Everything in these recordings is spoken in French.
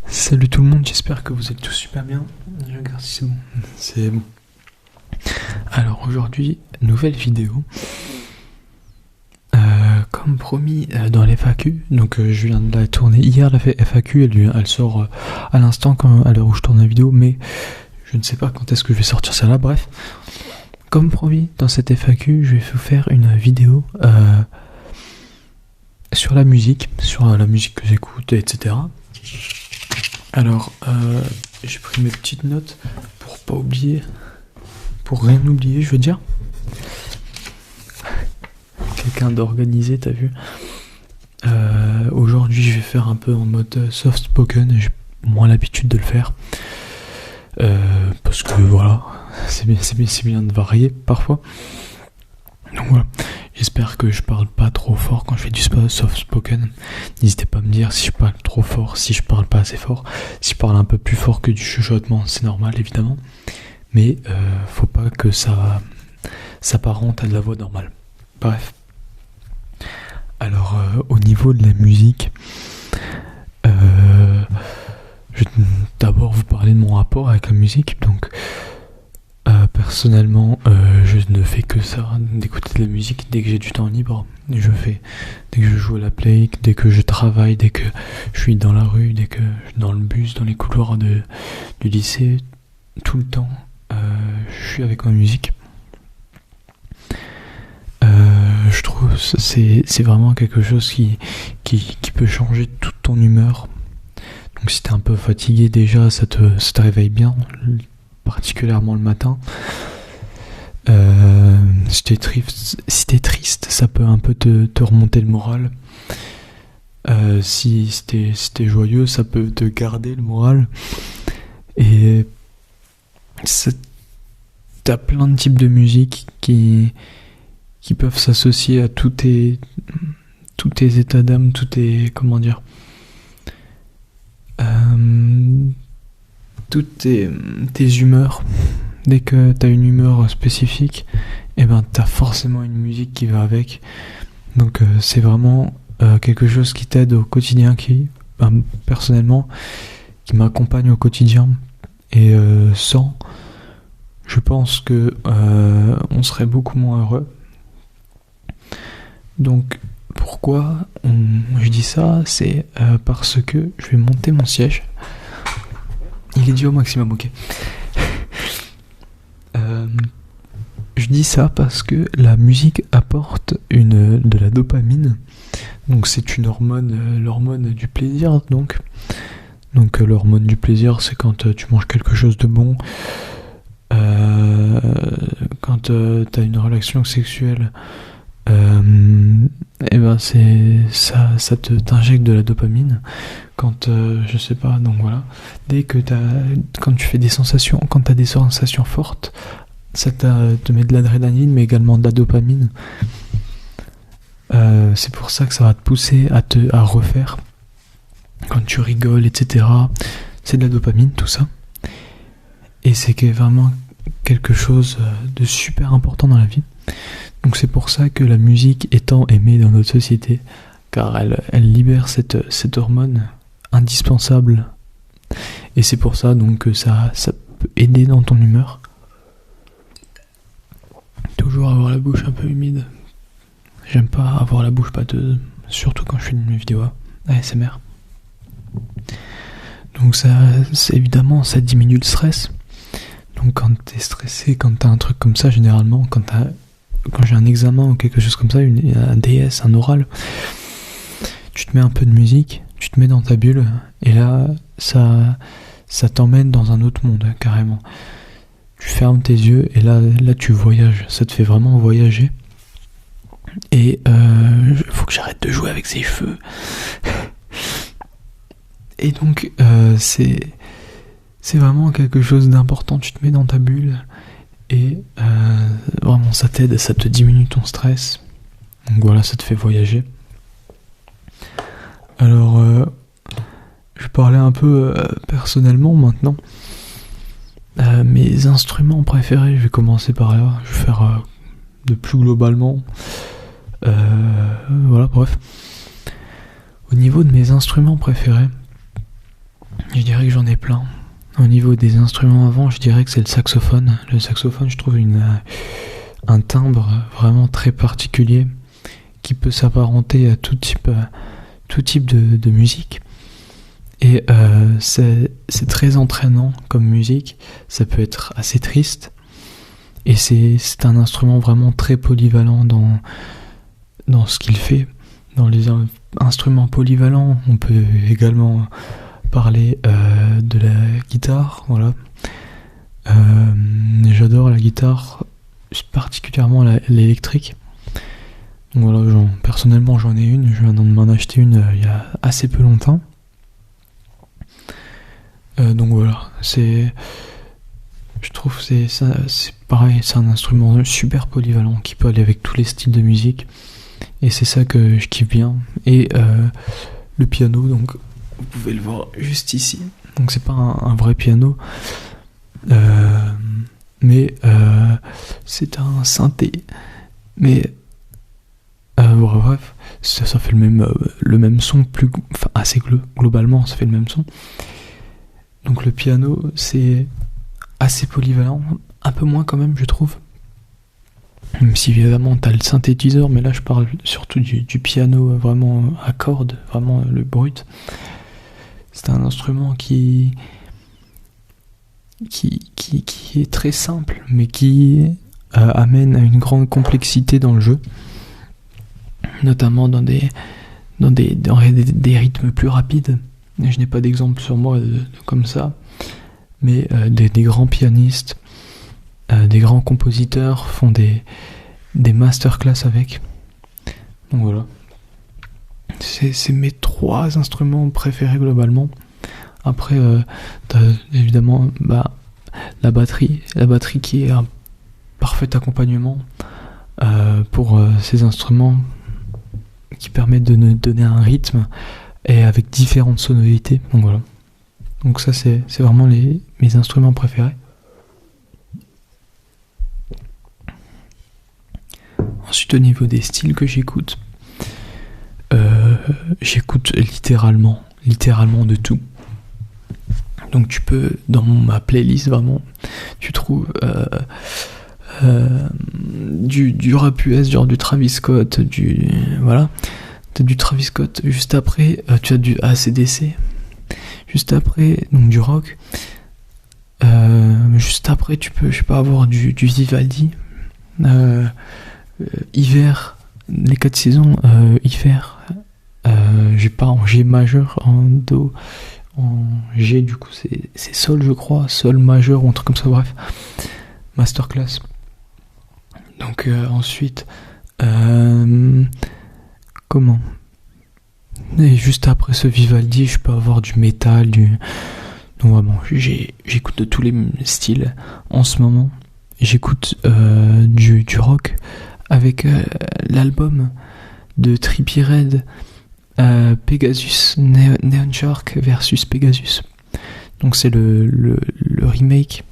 Salut tout le monde, j'espère que vous êtes tous super bien. Je regarde si c'est bon. C'est bon. Alors aujourd'hui, nouvelle vidéo. Comme promis dans l'FAQ, donc je viens de la tourner hier, la FAQ, elle sort à l'instant à l'heure où je tourne la vidéo, mais je ne sais pas quand est-ce que je vais sortir ça là, bref. Comme promis, dans cette FAQ, je vais vous faire une vidéo sur la musique que j'écoute, etc. Alors, j'ai pris mes petites notes pour pas oublier, pour rien oublier, je veux dire. Quelqu'un d'organisé, t'as vu. Aujourd'hui, je vais faire un peu en mode soft spoken, j'ai moins l'habitude de le faire. Parce que voilà, c'est bien de varier parfois. Donc voilà, j'espère que je parle pas trop fort quand je fais du soft spoken. N'hésitez pas à me dire si je parle trop fort, si je parle pas assez fort. Si je parle un peu plus fort que du chuchotement, c'est normal évidemment. Mais faut pas que ça s'apparente à de la voix normale. Bref. Alors au niveau de la musique, je vais d'abord vous parler de mon rapport avec la musique. Donc personnellement, je ne fais que ça, d'écouter de la musique dès que j'ai du temps libre. Dès que je joue à la play, dès que je travaille, dès que je suis dans la rue, dès que je suis dans le bus, dans les couloirs du lycée, tout le temps, je suis avec ma musique. Je trouve que c'est vraiment quelque chose qui peut changer toute ton humeur. Donc si t'es un peu fatigué déjà, ça te réveille bien, particulièrement le matin. Si t'es triste, ça peut un peu te remonter le moral. Si t'es joyeux, ça peut te garder le moral. Et t'as plein de types de musique qui peuvent s'associer à tous tes états d'âme, tous tes, comment dire, toutes tes humeurs. Dès que t'as une humeur spécifique, et ben t'as forcément une musique qui va avec. Donc c'est vraiment quelque chose qui t'aide au quotidien, personnellement, qui m'accompagne au quotidien. Et sans, je pense que on serait beaucoup moins heureux. Donc pourquoi je dis ça, c'est parce que je vais monter mon siège. Il est dit au maximum, ok. Je dis ça parce que la musique apporte de la dopamine. Donc c'est une hormone, l'hormone du plaisir. Donc l'hormone du plaisir, c'est quand tu manges quelque chose de bon, quand t'as une relation sexuelle. Et ben c'est ça t'injecte de la dopamine quand je sais pas, donc voilà, quand tu fais des sensations, quand t'as des sensations fortes, ça te met de l'adrénaline mais également de la dopamine. C'est pour ça que ça va te pousser à refaire quand tu rigoles, etc. C'est de la dopamine, tout ça, et c'est vraiment quelque chose de super important dans la vie. Donc c'est pour ça que la musique étant aimée dans notre société, car elle libère cette hormone indispensable. Et c'est pour ça donc que ça peut aider dans ton humeur. Toujours avoir la bouche un peu humide. J'aime pas avoir la bouche pâteuse, surtout quand je fais une vidéo ASMR. Donc c'est évidemment, ça diminue le stress. Donc quand t'es stressé, quand t'as un truc comme ça, généralement, quand j'ai un examen ou quelque chose comme ça, un DS, un oral, tu te mets un peu de musique, tu te mets dans ta bulle, et là, ça t'emmène dans un autre monde, carrément. Tu fermes tes yeux, et là tu voyages, ça te fait vraiment voyager. Et faut que j'arrête de jouer avec ses cheveux. Et donc, c'est vraiment quelque chose d'important, tu te mets dans ta bulle, et vraiment ça t'aide, ça te diminue ton stress. Donc voilà, ça te fait voyager. Alors je vais parler un peu personnellement maintenant. Mes instruments préférés, je vais commencer par là, je vais faire de plus globalement. Voilà, bref. Au niveau de mes instruments préférés, Je dirais que j'en ai plein. Au niveau des instruments avant, je dirais que c'est le saxophone. Le saxophone, je trouve un timbre vraiment très particulier qui peut s'apparenter à tout type de musique. Et c'est très entraînant comme musique. Ça peut être assez triste. Et c'est un instrument vraiment très polyvalent dans ce qu'il fait. Dans les instruments polyvalents, on peut également parler de la guitare. Voilà. J'adore la guitare, particulièrement l'électrique. Donc voilà, personnellement j'en ai une. Je viens de m'en acheter une il y a assez peu longtemps. Donc voilà, je trouve que c'est pareil, c'est un instrument super polyvalent qui peut aller avec tous les styles de musique. Et c'est ça que je kiffe bien. Et le piano, donc vous pouvez le voir juste ici. Donc c'est pas un vrai piano, mais c'est un synthé. Mais bref, ça fait le même son, assez globalement, ça fait le même son. Donc le piano, c'est assez polyvalent, un peu moins quand même, je trouve. Même si évidemment t'as le synthétiseur, mais là je parle surtout du piano vraiment à cordes, vraiment le brut. C'est un instrument qui est très simple, mais qui amène à une grande complexité dans le jeu, notamment dans des rythmes plus rapides. Je n'ai pas d'exemple sur moi comme ça, mais des grands pianistes, des grands compositeurs font des masterclass avec. Donc voilà. C'est mes 3 instruments préférés globalement. Après, t'as évidemment la batterie qui est un parfait accompagnement pour ces instruments qui permettent de nous donner un rythme et avec différentes sonorités. Donc voilà. Donc ça c'est vraiment mes instruments préférés. Ensuite, au niveau des styles que j'écoute, j'écoute littéralement de tout. Donc tu peux, dans ma playlist vraiment, tu trouves du rap US, genre du Travis Scott, voilà. T'as du Travis Scott, juste après tu as du AC/DC, juste après donc du rock, juste après tu peux, je sais pas, avoir du Vivaldi, hiver, les 4 saisons, hiver, j'ai pas en G majeur, en Do, en G, du coup c'est Sol, je crois, Sol majeur ou un truc comme ça, bref, masterclass. Donc ensuite comment, et juste après ce Vivaldi, je peux avoir du métal, donc vraiment j'écoute de tous les styles en ce moment. J'écoute du rock avec l'album de Trippie Redd, Pegasus, Neon Shark versus Pegasus. Donc c'est le remake,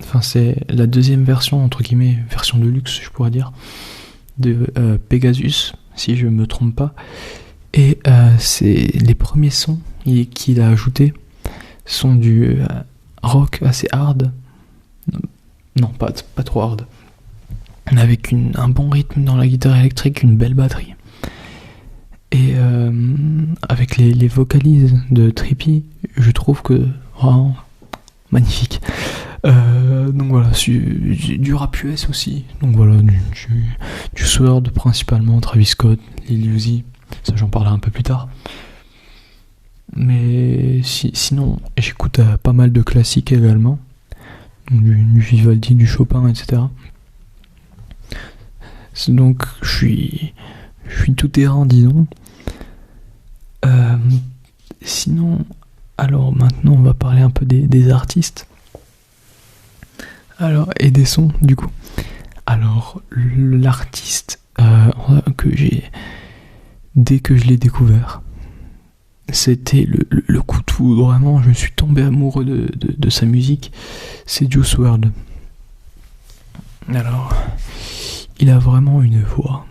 enfin c'est la deuxième version, entre guillemets, version de luxe je pourrais dire, de Pegasus, si je me trompe pas. Et c'est les premiers sons qu'il a ajoutés sont du rock assez hard, non pas trop hard, avec un bon rythme dans la guitare électrique, une belle batterie, et avec les vocalises de Trippie, je trouve que vraiment magnifique. Donc voilà, du rap US aussi, donc voilà, du Sword principalement, Travis Scott, Lil Uzi, ça j'en parlerai un peu plus tard. Mais sinon j'écoute pas mal de classiques également, du Vivaldi, du Chopin, etc. Donc je suis tout terrain, disons. Sinon, alors maintenant on va parler un peu des artistes. Alors, et des sons du coup. Alors l'artiste que j'ai, dès que je l'ai découvert, c'était le coup de foudre, vraiment, je suis tombé amoureux de sa musique, c'est Juice WRLD. Alors, il a vraiment une voix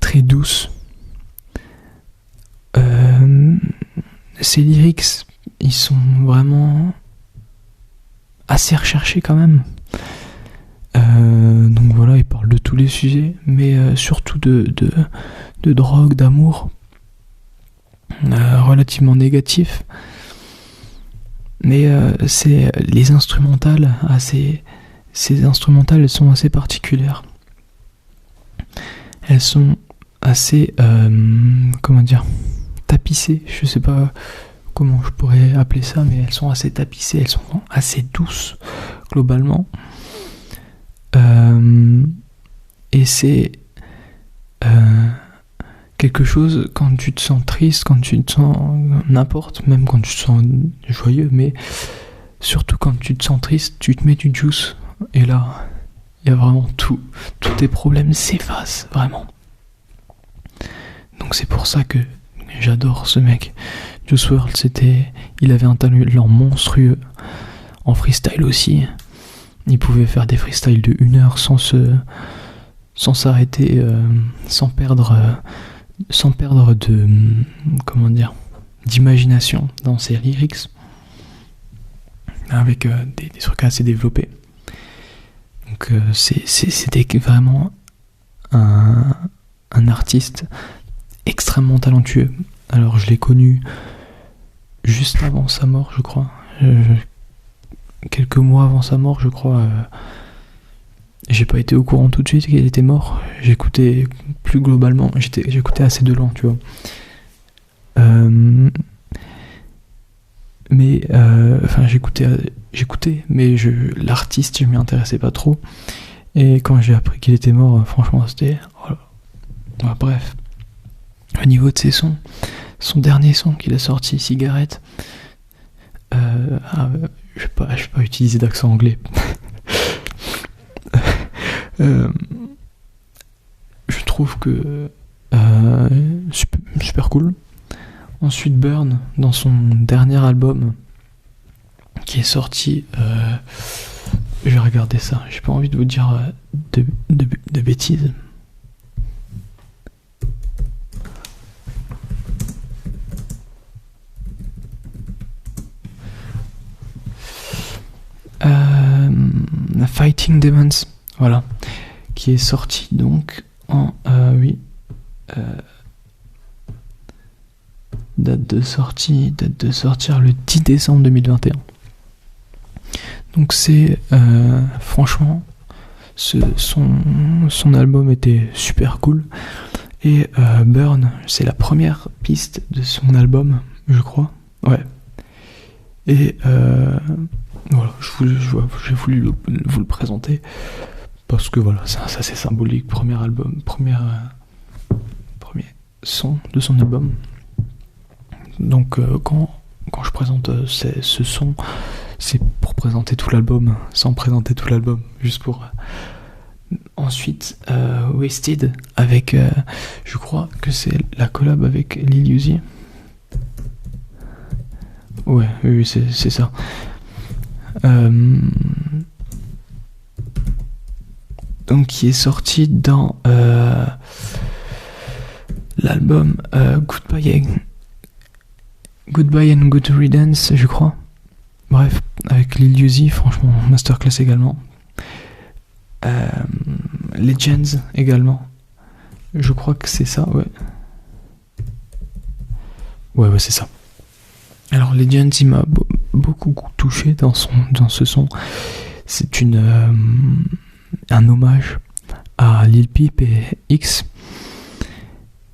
très très douce. Ses lyrics, ils sont vraiment assez recherchés quand même. Donc voilà, il parle de tous les sujets, mais surtout de drogue, d'amour, relativement négatif. Mais c'est les instrumentales, ces instrumentales, elles sont assez particulières. Elles sont assez, tapissées. Je sais pas comment je pourrais appeler ça, mais elles sont assez tapissées, elles sont assez douces globalement. Et c'est quelque chose, quand tu te sens triste, quand tu te sens n'importe, même quand tu te sens joyeux, mais surtout quand tu te sens triste, tu te mets du juice, et là, il y a vraiment tout. Tous tes problèmes s'effacent, vraiment. Donc c'est pour ça que j'adore ce mec. Juice WRLD, il avait un talent monstrueux, en freestyle aussi. Il pouvait faire des freestyles de 1 heure sans s'arrêter, sans perdre d'imagination dans ses lyrics, avec des trucs assez développés. Donc c'était vraiment un artiste extrêmement talentueux. Alors je l'ai connu juste avant sa mort, je crois. Quelques mois avant sa mort, je crois. J'ai pas été au courant tout de suite qu'il était mort. J'écoutais plus globalement. J'écoutais assez de loin, tu vois. J'écoutais, mais l'artiste, je m'y intéressais pas trop. Et quand j'ai appris qu'il était mort, franchement, c'était... Oh, bref. Au niveau de ses sons, son dernier son qu'il a sorti, Cigarette, je vais pas utiliser d'accent anglais. Je trouve que super cool. Ensuite Burn, dans son dernier album qui est sorti, je vais regarder ça, j'ai pas envie de vous dire de bêtises. Fighting Demons, voilà, qui est sorti donc en date de sortir le 10 décembre 2021. Donc c'est franchement son album était super cool. Et Burn, c'est la première piste de son album, je crois. Ouais. Et voilà, j'ai voulu vous le présenter parce que voilà, c'est assez symbolique. Premier son de son album. Donc quand je présente ce son, c'est pour présenter tout l'album, sans présenter tout l'album, juste pour... Ensuite, Wasted, avec, je crois que c'est la collab avec Lil Uzi. Ouais, oui, c'est ça. Donc, qui est sorti dans l'album Goodbye and Good Riddance, je crois. Bref, avec Lil Uzi, franchement, masterclass également. Legends également. Je crois que c'est ça, ouais. Ouais, c'est ça. Alors Legends, il m'a beaucoup touché dans ce son. C'est un hommage à Lil Peep et X.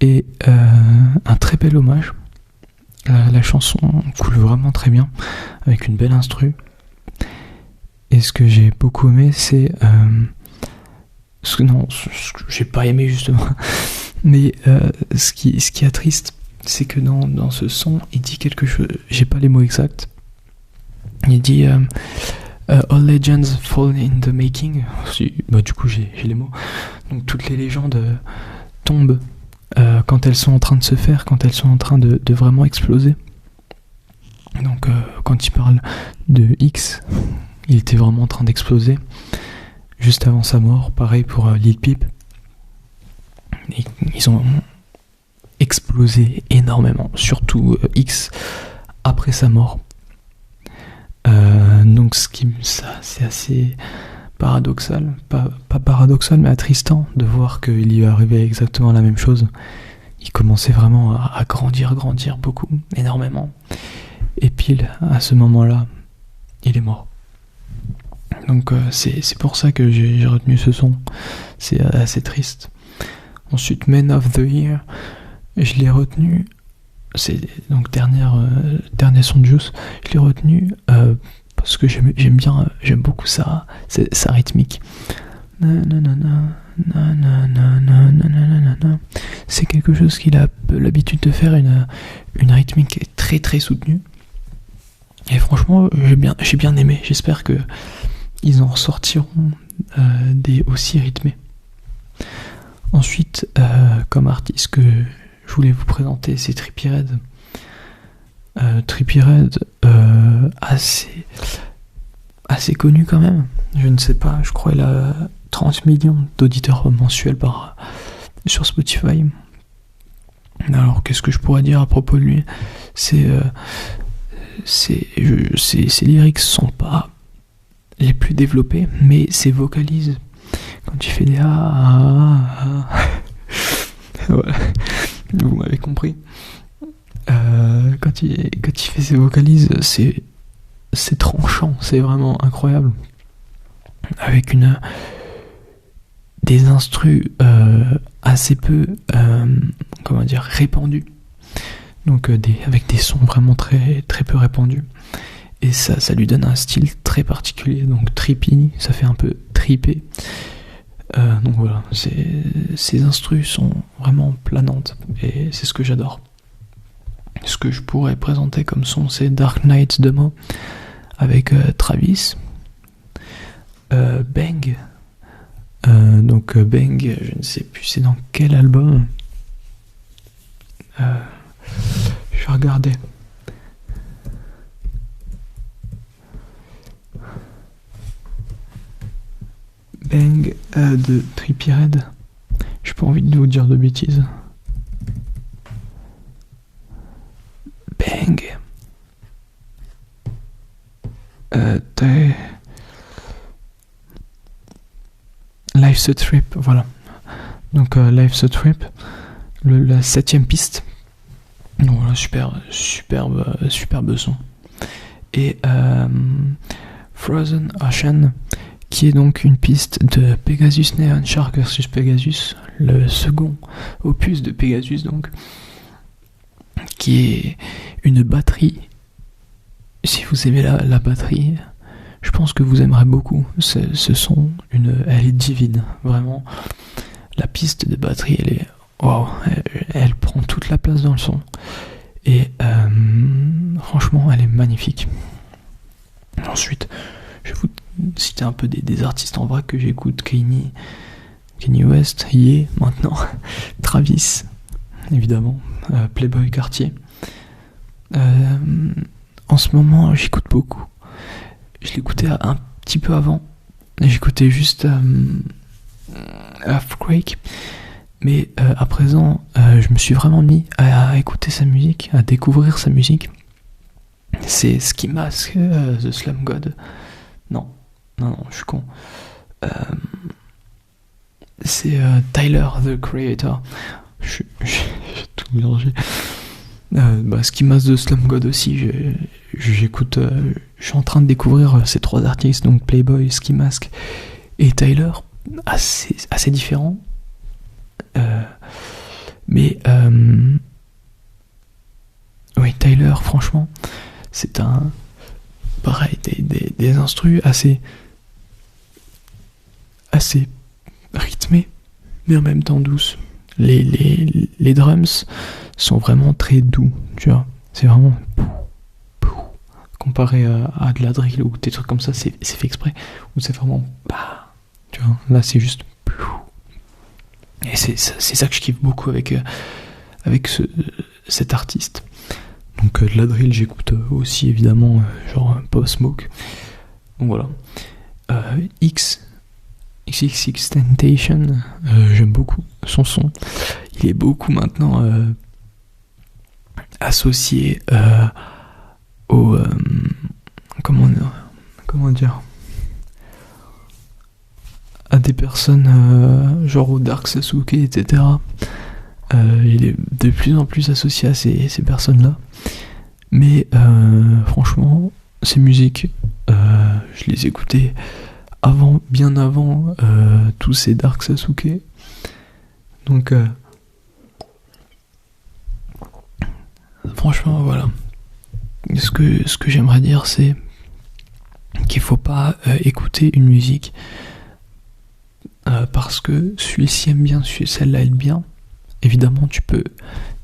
Et un très bel hommage. La chanson coule vraiment très bien, avec une belle instru. Et ce que j'ai beaucoup aimé, c'est... ce que j'ai pas aimé justement. Mais ce qui est triste, c'est que dans ce son, il dit quelque chose... J'ai pas les mots exacts. Il dit... All legends fall in the making. Du coup, j'ai les mots. Donc toutes les légendes tombent quand elles sont en train de se faire, quand elles sont en train de vraiment exploser. Donc quand il parle de X, il était vraiment en train juste avant sa mort. Pareil pour Lil Peep. Ils ils ont explosé énormément, surtout X après sa mort. Donc ça c'est assez paradoxal, pas paradoxal mais attristant de voir qu'il lui est arrivé exactement la même chose. Il commençait vraiment à grandir beaucoup, énormément. Et pile à ce moment-là, il est mort. Donc c'est pour ça que j'ai retenu ce son. C'est assez triste. Ensuite, Man of the Year, je l'ai retenu. C'est donc dernier son de Juice. Je l'ai retenu parce que j'aime beaucoup sa rythmique. C'est quelque chose qu'il a l'habitude de faire, une rythmique très très soutenue. Et franchement, j'ai bien aimé. J'espère que ils en ressortiront des aussi rythmés. Ensuite, comme artiste que je voulais vous présenter, c'est Trippie Redd. Trippie Redd, assez connu quand même. Je ne sais pas, je crois qu'il a 30 millions d'auditeurs mensuels sur Spotify. Alors, qu'est-ce que je pourrais dire à propos de lui ? Ses lyrics sont pas les plus développés, mais ses vocalises, quand il fait des voilà, vous m'avez compris. Quand il fait ses vocalises, c'est tranchant, c'est vraiment incroyable. Avec des instrus assez peu répandus. Donc avec des sons vraiment très, très peu répandus. Et ça lui donne un style très particulier. Donc trippy, ça fait un peu tripper. Donc voilà, ces instrus sont vraiment planantes. Et c'est ce que j'adore. Ce que je pourrais présenter comme son, c'est Dark Knights Demo avec Travis. Bang. Donc Bang, je ne sais plus c'est dans quel album. Je vais regarder. Bang de Trippie Redd. J'ai pas envie de vous dire de bêtises. Bang. Life's a Trip, voilà. Donc Life's a Trip, la 7ème piste. Donc voilà, superbe son. Et Frozen Ocean, qui est donc une piste de Pegasus Neon Shark vs Pegasus, le second opus de Pegasus donc, qui est une batterie. Si vous aimez la batterie, je pense que vous aimerez beaucoup ce son. Elle est divine, vraiment. La piste de batterie, elle est wow, elle prend toute la place dans le son. Et franchement, elle est magnifique. Ensuite, je vais vous citer un peu des artistes en vrai que j'écoute. Kanye West, Ye maintenant, Travis, évidemment, Playboi Carti. En ce moment, j'écoute beaucoup. Je l'écoutais un petit peu avant. J'écoutais juste Earthquake. Mais à présent, je me suis vraiment mis à écouter sa musique, à découvrir sa musique. C'est Ski Mask, The Slum God. Non, je suis con. C'est Tyler, The Creator. J'ai tout mélangé. Ski Mask, The Slum God aussi. J'écoute. Je suis en train de découvrir ces trois artistes, donc Playboi, Ski Mask et Tyler, assez différents. Mais oui, Tyler, franchement, c'est pareil, des instrus assez rythmés, mais en même temps douces. Les drums sont vraiment très doux, tu vois. C'est vraiment comparé à de la drill ou des trucs comme ça, c'est fait exprès. Ou c'est vraiment tu vois. Là, c'est juste. Et c'est ça que je kiffe beaucoup avec cet artiste. Donc de la drill, j'écoute aussi évidemment genre Pop Smoke. Donc voilà. XXXTentacion, j'aime beaucoup son son. il est beaucoup maintenant associé au comment dire, à des personnes genre au Dark Sasuke, etc. Il est de plus en plus associé à ces personnes-là. Mais franchement, ces musiques, je les écoutais bien avant tous ces Dark Sasuke. Donc franchement, voilà. Ce que j'aimerais dire, c'est qu'il faut pas écouter une musique parce que celui-ci aime bien, celle-là aime bien. Évidemment,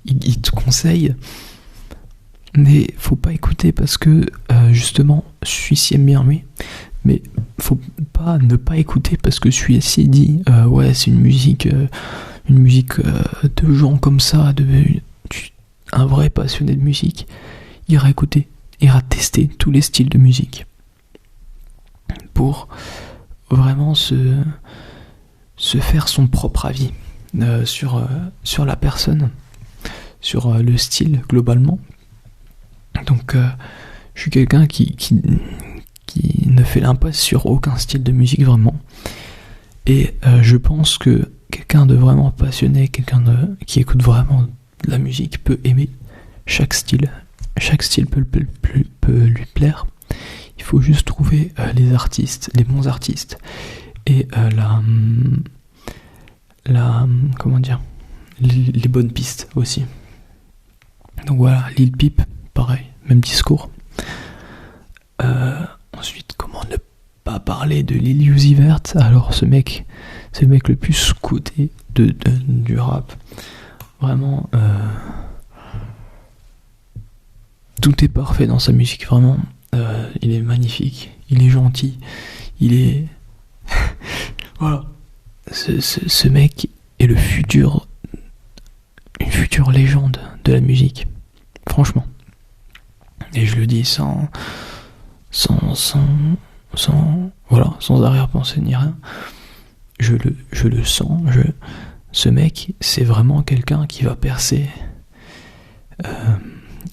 il te conseille, mais faut pas écouter parce que justement, celui-ci aime bien, oui. Mais faut pas ne pas écouter parce que celui-ci dit ouais, c'est une musique de gens comme ça, un vrai passionné de musique. Ira écouter, ira tester tous les styles de musique pour vraiment se faire son propre avis sur la personne, sur le style globalement. Donc je suis quelqu'un qui ne fait l'impasse sur aucun style de musique vraiment, et je pense que quelqu'un de vraiment passionné, qui écoute vraiment de la musique peut aimer chaque style peut lui plaire. Il faut juste trouver les bons artistes et comment dire, les bonnes pistes aussi. Donc voilà, Lil Peep, pareil, même discours. Ensuite, comment ne pas parler de Lil Uzi Vert? Alors ce mec, c'est le mec le plus sous-coté du rap. Vraiment, tout est parfait dans sa musique, vraiment. Il est magnifique, il est gentil, il est... voilà. Ce mec est une future légende de la musique. Franchement. Et je le dis sans arrière-pensée ni rien. Je le sens. Ce mec, c'est vraiment quelqu'un qui va percer.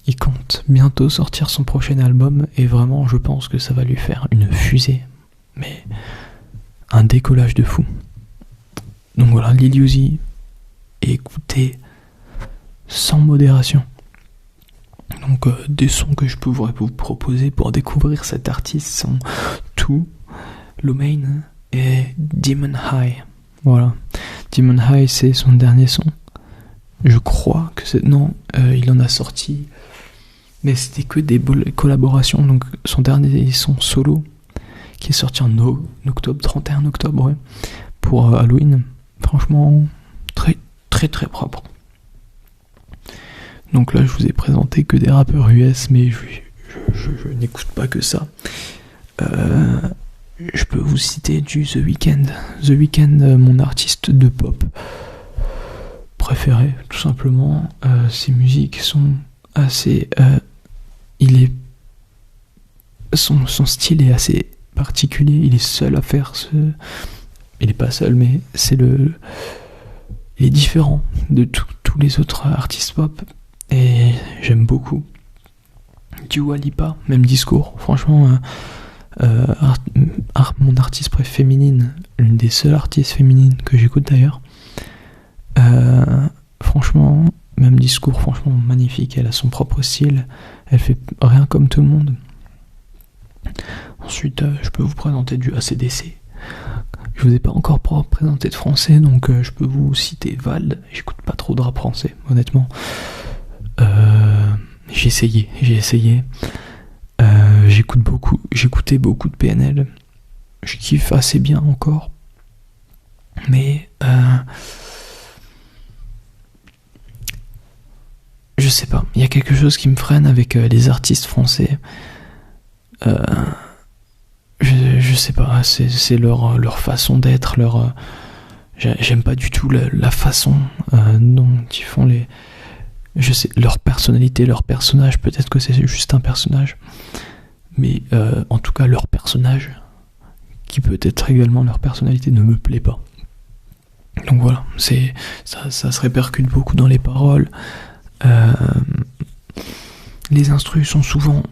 Il compte bientôt sortir son prochain album et vraiment, je pense que ça va lui faire une fusée, mais un décollage de fou. Donc voilà, Lil Uzi, écoutez sans modération. Donc des sons que je pourrais vous proposer pour découvrir cet artiste sont Two, Lo-Mein et Demon High. Voilà, Demon High, c'est son dernier son. Je crois que c'est... Non, il en a sorti, mais c'était que des collaborations. Donc son dernier son solo, qui est sorti en octobre, 31 octobre, ouais, pour Halloween. Franchement, très très très propre. Donc là, je vous ai présenté que des rappeurs US, mais je n'écoute pas que ça. Je peux vous citer du The Weeknd. The Weeknd, mon artiste de pop préféré, tout simplement. Ses musiques sont assez... son style est assez particulier. Il est seul à faire ce... Il est pas seul, mais il est différent de tous les autres artistes pop. Et j'aime beaucoup. Dua Lipa, même discours. Franchement, mon artiste féminine, l'une des seules artistes féminines que j'écoute d'ailleurs. Franchement, même discours, franchement magnifique. Elle a son propre style. Elle fait rien comme tout le monde. Ensuite, je peux vous présenter du AC/DC. Je vous ai pas encore présenté de français, donc je peux vous citer Vald. J'écoute pas trop de rap français, honnêtement. J'ai essayé. J'écoutais beaucoup de PNL. Je kiffe assez bien encore. Mais je sais pas. Il y a quelque chose qui me freine avec les artistes français. Je sais pas. C'est leur façon d'être. J'aime pas du tout la façon dont ils font je sais, leur personnalité, leur personnage, peut-être que c'est juste un personnage, mais en tout cas leur personnage, qui peut être également leur personnalité, ne me plaît pas. Donc voilà, ça se répercute beaucoup dans les paroles. Les instrus sont souvent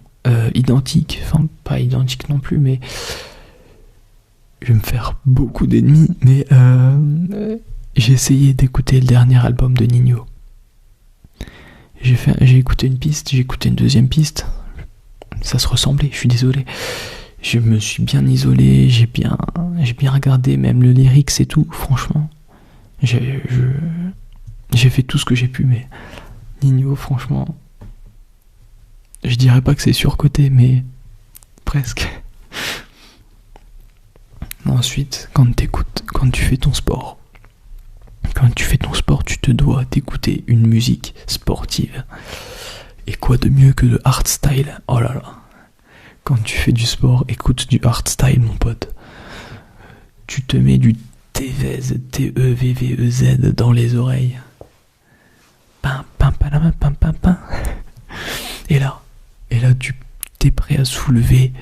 identiques, enfin pas identiques non plus, mais je vais me faire beaucoup d'ennemis, mais j'ai essayé d'écouter le dernier album de Ninho. J'ai écouté une piste, j'ai écouté une deuxième piste, ça se ressemblait, je suis désolé. Je me suis bien isolé, j'ai bien regardé même le lyrics et tout, franchement. J'ai fait tout ce que j'ai pu, mais Ninho, franchement, je dirais pas que c'est surcoté, mais presque. Ensuite, quand tu fais ton sport, tu te dois d'écouter une musique sportive. Et quoi de mieux que le hardstyle? Oh là là. Quand tu fais du sport, écoute du hardstyle, mon pote. Tu te mets du Tevez, T-E-V-V-E-Z dans les oreilles. Pam, pam, pam, pam, pam, pam. Et là, tu t'es prêt à soulever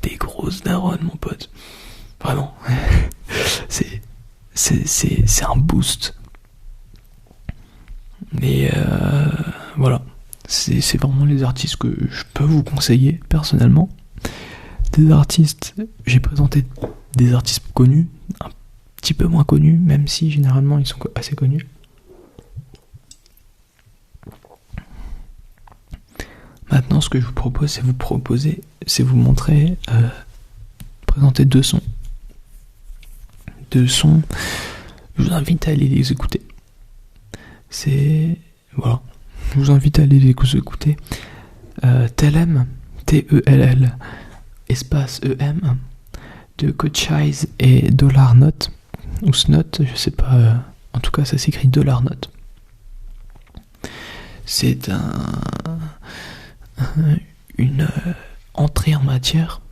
des grosses darons, mon pote. Vraiment. C'est un boost. Et voilà. C'est vraiment les artistes que je peux vous conseiller, personnellement. Des artistes, j'ai présenté des artistes connus, un petit peu moins connus, même si généralement ils sont assez connus. Maintenant, ce que je vous propose, c'est vous montrer, présenter deux sons. Je vous invite à aller les écouter. Voilà. Je vous invite à aller les écouter. Tellem, T-E-L-L, espace E-M, de Coach et Dollar Note, ou Snot, je sais pas. En tout cas, ça s'écrit Dollar Note. C'est une entrée en matière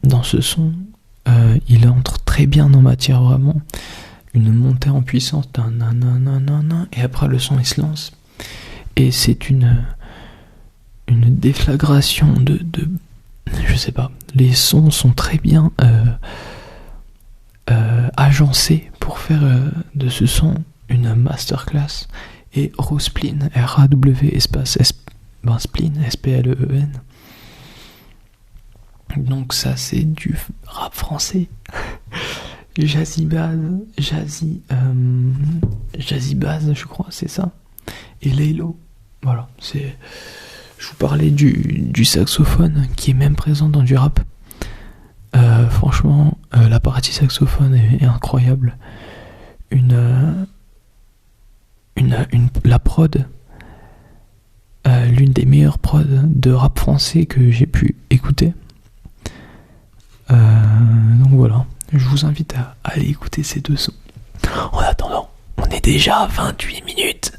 dans ce son. Il entre très bien en matière, vraiment. Une montée en puissance, et après le son il se lance. Et c'est une déflagration de je sais pas. Les sons sont très bien agencés pour faire de ce son une masterclass. Et Rawspleen, R-A-W espace Spleen, S-P-L-E-E-N. Donc ça c'est du rap français. Jazzy Bass, je crois, c'est ça. Et Laylo. Voilà, je vous parlais du saxophone qui est même présent dans du rap. Franchement, la partie saxophone est incroyable. La prod, l'une des meilleures prods de rap français que j'ai pu écouter. Donc voilà, je vous invite à aller écouter ces deux sons. En attendant, on est déjà à 28 minutes.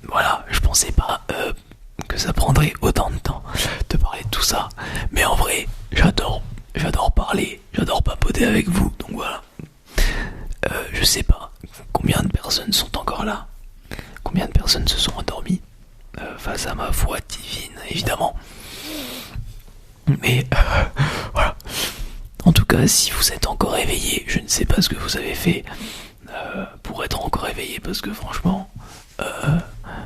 Voilà, je pensais pas que ça prendrait autant de temps de parler de tout ça. Mais en vrai, j'adore parler, j'adore papoter avec vous. Donc voilà. Je sais pas combien de personnes sont encore là. Combien de personnes se sont endormies face à ma voix divine, évidemment. Mais voilà. En tout cas, si vous êtes encore réveillé, je ne sais pas ce que vous avez fait pour être encore réveillé, parce que franchement,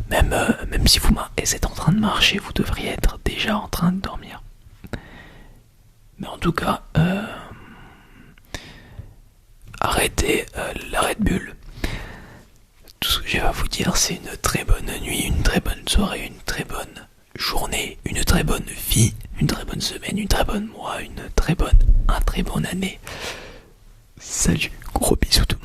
même si vous êtes en train de marcher, vous devriez être déjà en train de dormir. Mais en tout cas, arrêtez la Red Bull. Tout ce que j'ai à vous dire, c'est une très bonne nuit, une très bonne soirée, une très bonne journée, une très bonne vie, une très bonne semaine, une très bonne mois, un très bonne année. Salut, gros bisous tout.